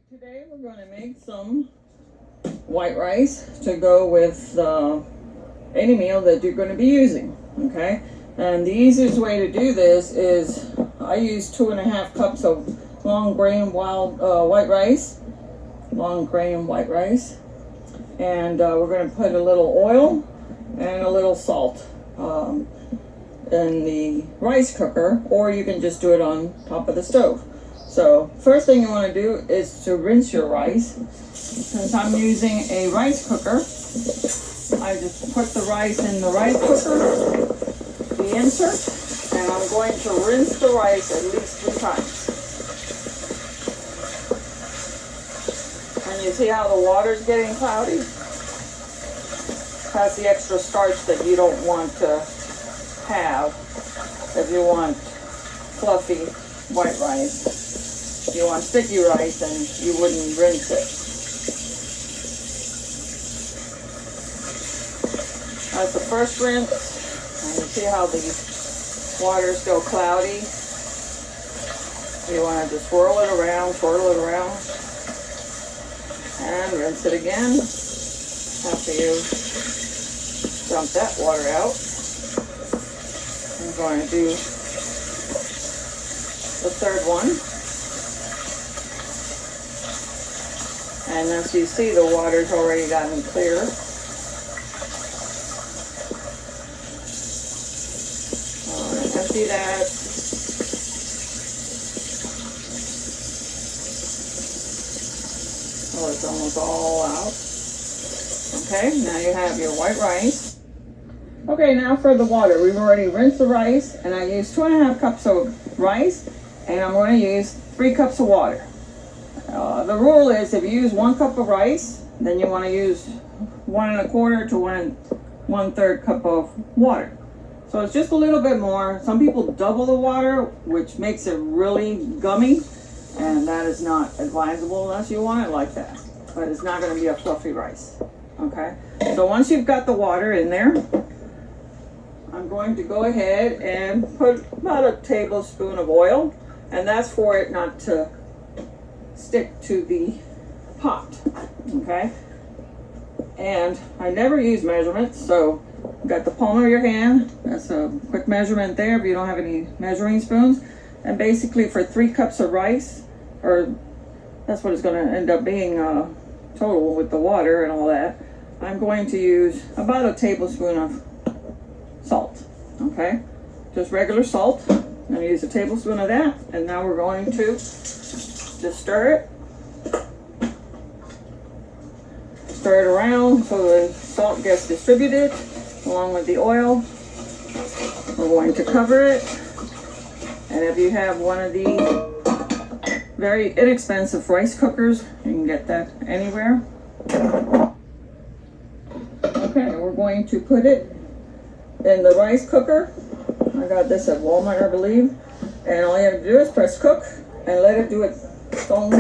Today we're going to make some white rice to go with any meal that you're going to be using, okay? And the easiest way to do this is I use 2.5 cups of long grain white rice, and we're going to put a little oil and a little salt in the rice cooker, or you can just do it on top of the stove. So first thing you want to do is to rinse your rice. Since I'm using a rice cooker, I just put the rice in the rice cooker, the insert, and I'm going to rinse the rice at least 3 times. And you see how the water's getting cloudy? That's the extra starch that you don't want to have if you want fluffy white rice. If you want sticky rice, then you wouldn't rinse it. That's the first rinse, and you see how the water's still cloudy. You want to just swirl it around, and rinse it again after you dump that water out. I'm going to do the third one. And as you see, the water's already gotten clear. Empty that. Oh, it's almost all out. Okay, now you have your white rice. Okay, now for the water. We've already rinsed the rice, and I used 2.5 cups of rice, and I'm going to use 3 cups of water. The rule is if you use 1 cup of rice, then you want to use 1.25 to 1/3 cup of water. So it's just a little bit more. Some people double the water, which makes it really gummy, and that is not advisable unless you want it like that. But it's not going to be a fluffy rice. Okay, so once you've got the water in there, I'm going to go ahead and put about a tablespoon of oil, and that's for it not to stick to the pot. Okay, and I never use measurements, so you got the palm of your hand. That's a quick measurement there if you don't have any measuring spoons. And basically for 3 cups of rice, or that's what it's going to end up being total with the water and all that, I'm going to use about a tablespoon of salt. Okay, just regular salt. I'm going to use a tablespoon of that, and now we're going to just stir it around so the salt gets distributed along with the oil. We're going to cover it, and if you have one of these very inexpensive rice cookers, you can get that anywhere. Okay, we're going to put it in the rice cooker. I got this at Walmart, I believe, and all you have to do is press cook and let it do its own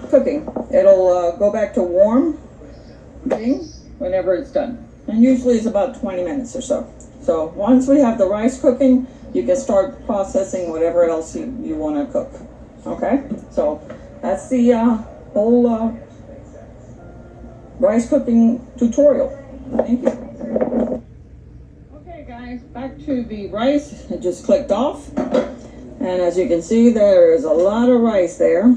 cooking. It'll go back to warm whenever it's done, and usually it's about 20 minutes or so. So once we have the rice cooking, you can start processing whatever else you want to cook. Okay, so that's the whole rice cooking tutorial. Thank you. Okay guys, back to the rice. It just clicked off, and as you can see, there is a lot of rice there.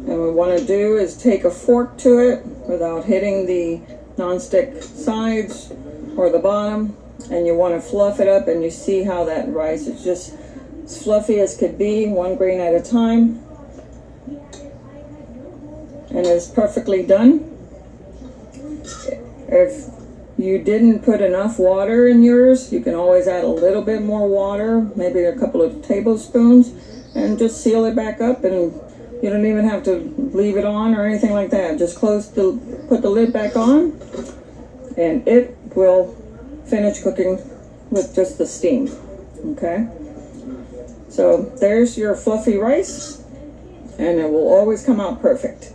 And what we want to do is take a fork to it without hitting the non-stick sides or the bottom, and you want to fluff it up, and you see how that rice is just as fluffy as could be, 1 grain at a time, and it's perfectly done. If you didn't put enough water in yours, you can always add a little bit more water, maybe a couple of tablespoons, and just seal it back up, and you don't even have to leave it on or anything like that. Just put the lid back on, and it will finish cooking with just the steam. Okay, so there's your fluffy rice, and it will always come out perfect.